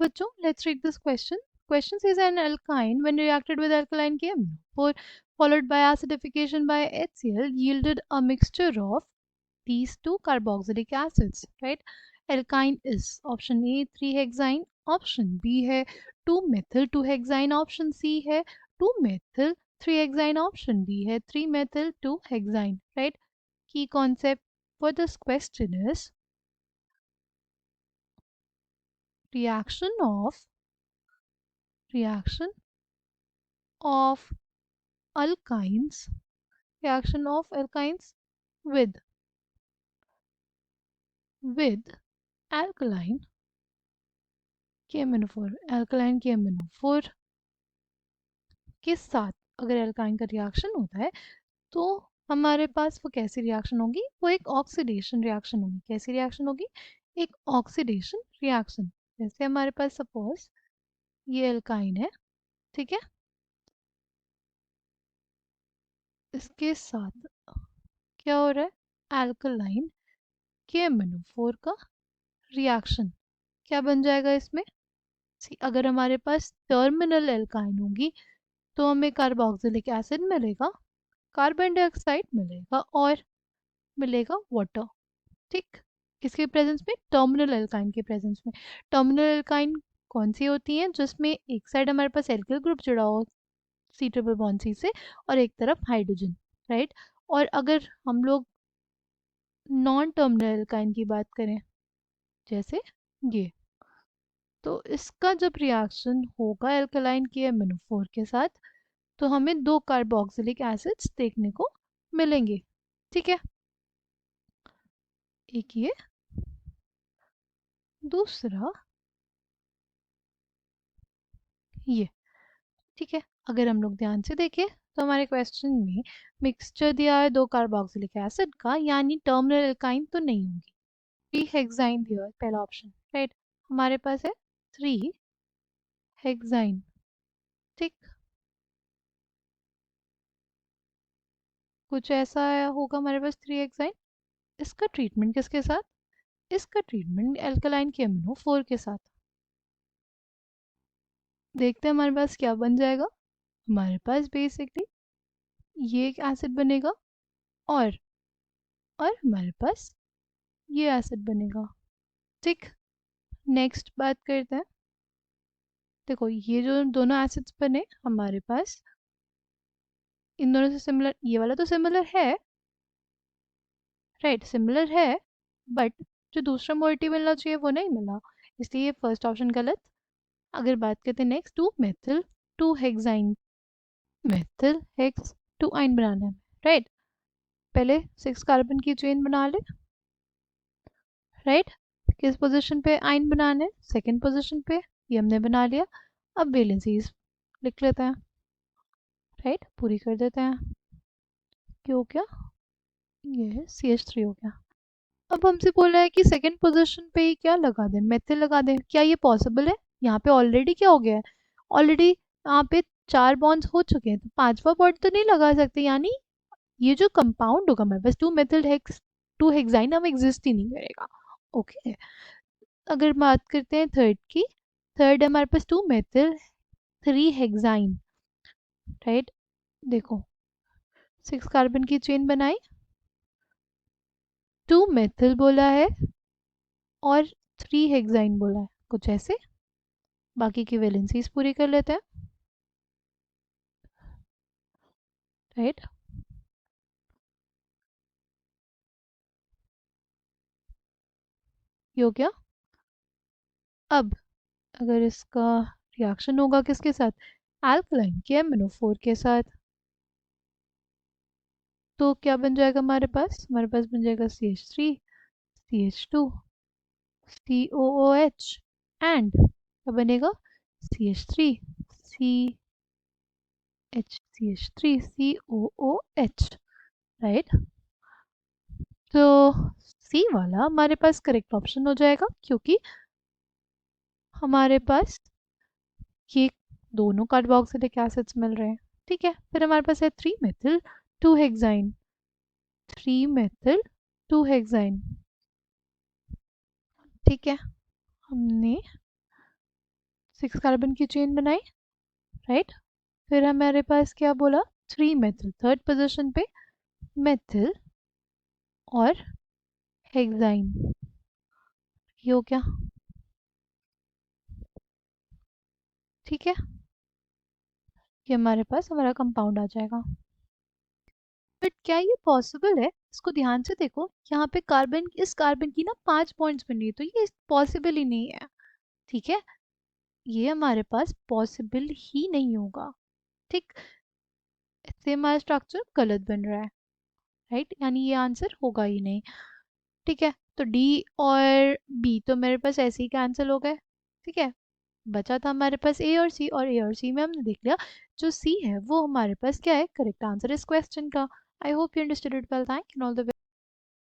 बच्चों, let's read this question. Question says an alkyne when reacted with alkaline KMnO4 followed by acidification by HCl yielded a mixture of these two carboxylic acids, right? Alkyne is option A 3-hexyne, option B है 2-methyl 2-hexyne, option C है 2-methyl 3-hexyne, option D है 3-methyl 2-hexyne, right? Key concept for this question is reaction of alkynes with alkaline KMnO4 के साथ अगर alkyne का reaction होता है तो हमारे पास वो कैसी रिएक्शन होगी, वो एक ऑक्सीडेशन रिएक्शन होगी। कैसी रिएक्शन होगी? एक ऑक्सीडेशन रिएक्शन। जैसे हमारे पास सपोज ये एल्काइन है, ठीक है, इसके साथ क्या हो रहा है? एल्कलाइन KMnO4 का रिएक्शन क्या बन जाएगा इसमें? अगर हमारे पास टर्मिनल एल्काइन होगी तो हमें कार्बोक्सिलिक एसिड मिलेगा, कार्बन डाइऑक्साइड मिलेगा और मिलेगा वाटर, ठीक। किसके प्रेजेंस में? टर्मिनल एल्काइन के प्रेजेंस में। टर्मिनल एल्काइन कौन सी होती हैं? जिसमें एक साइड हमारे पास एल्किल ग्रुप जुड़ा हो सी ट्रिपल बॉन्ड सी से और एक तरफ हाइड्रोजन, राइट। और अगर हम लोग नॉन टर्मिनल एल्काइन की बात करें जैसे ये, तो इसका जब रिएक्शन होगा एल्कलाइन KMnO4 के साथ तो हमें दो कार्बोक्सिलिक एसिड्स देखने को मिलेंगे, ठीक है। एक ये, दूसरा ये, ठीक है। अगर हम लोग ध्यान से देखें तो हमारे क्वेश्चन में मिक्सचर दिया है दो कार्बोक्सिलिक एसिड का, यानी टर्मिनल एल्काइन तो नहीं होगी। 3-हेक्साइन दिया है पहला ऑप्शन, राइट। हमारे पास है 3-हेक्साइन, ठीक। कुछ ऐसा होगा हमारे पास 3-हेक्साइन। इसका ट्रीटमेंट किसके साथ? इसका ट्रीटमेंट एल्कलाइन KMnO4 के साथ। देखते हैं हमारे पास क्या बन जाएगा। हमारे पास बेसिकली ये एक एसिड बनेगा और हमारे पास ये एसिड बनेगा, ठीक। नेक्स्ट बात करते हैं। देखो ये जो दोनों एसिड्स बने हमारे पास, इन दोनों से सिमिलर, ये वाला तो सिमिलर है, राइट, सिमिलर है, बट जो दूसरा मोइटी मिलना चाहिए वो नहीं मिला, इसलिए ये फर्स्ट ऑप्शन गलत। अगर बात करते हैं नेक्स्ट, 2-मेथिल 2-हेक्साइन, मेथिल हेक्स 2 आइन बनाना है, राइट। पहले 6 कार्बन की चेन बना ले, राइट। किस पोजीशन पे आइन बनाने? सेकंड पोजीशन पे, ये हमने बना लिया। अब वैलेंसीज लिख लेते हैं, राइट, पूरी कर देते हैं। क्यों क्या? ये CH3 हो गया। अब हमसे बोला है कि सेकंड पोजीशन पे ही क्या लगा दें? मेथिल लगा दें। क्या ये पॉसिबल है? यहाँ पे ऑलरेडी क्या हो गया है? ऑलरेडी यहाँ पे 4 बॉन्ड्स हो चुके हैं, तो 5वां बॉन्ड तो नहीं लगा सकते, यानी ये जो कंपाउंड होगा हमारे पास 2-मेथिल हेक्स 2-हेक्साइन अब एग्जिस्ट ही नहीं करेगा, ओके। अगर बात करते हैं थर्ड की, थर्ड हमारे पास 2-मेथिल 3-हेक्साइन, राइट। देखो 6 कार्बन की चेन बनाई, 2-मेथिल बोला है और 3-हेक्साइन बोला है, कुछ ऐसे। बाकी की वैलेंसीज पूरी कर लेते हैं, राइट। ये हो गया। अब अगर इसका रिएक्शन होगा किसके साथ? एल्कलाइन KMnO4 के साथ, तो क्या बन जाएगा हमारे पास? हमारे पास बन जाएगा CH3 CH2 COOH एंड क्या बनेगा? CH3 CH3 COOH, right. तो सी वाला हमारे पास करेक्ट ऑप्शन हो जाएगा, क्योंकि हमारे पास ये दोनों कार्बोक्सिलिक एसिड्स मिल रहे हैं, ठीक है। फिर हमारे पास है 3-मेथिल 2-हेक्साइन, 3-मेथिल 2-हेक्साइन, ठीक है। हमने 6 कार्बन की चेन बनाई, राइट। फिर हमारे पास क्या बोला, 3 मेथिल, थर्ड पोजीशन पे मेथिल और हेक्साइन, ये हो गया, ठीक है। ये हमारे पास हमारा कंपाउंड आ जाएगा। बट क्या ये पॉसिबल है, इसको ध्यान से देखो, यहाँ पे कार्बन, इस कार्बन की ना 5 पॉइंट्स बनी है, तो ये पॉसिबल ही नहीं है, ठीक है। ये हमारे पास पॉसिबल ही नहीं होगा, ठीक। इससे हमारा स्ट्रक्चर गलत बन रहा है, राइट, यानी ये आंसर होगा ही नहीं, ठीक है। तो डी और बी तो मेरे पास ऐसे ही कैंसिल हो गए, ठीक है। बचा था हमारे पास ए और सी, और ए और सी में हमने देख लिया जो सी है वो हमारे पास क्या है, करेक्ट आंसर इस क्वेश्चन का। I hope you understood it well, thank you, all the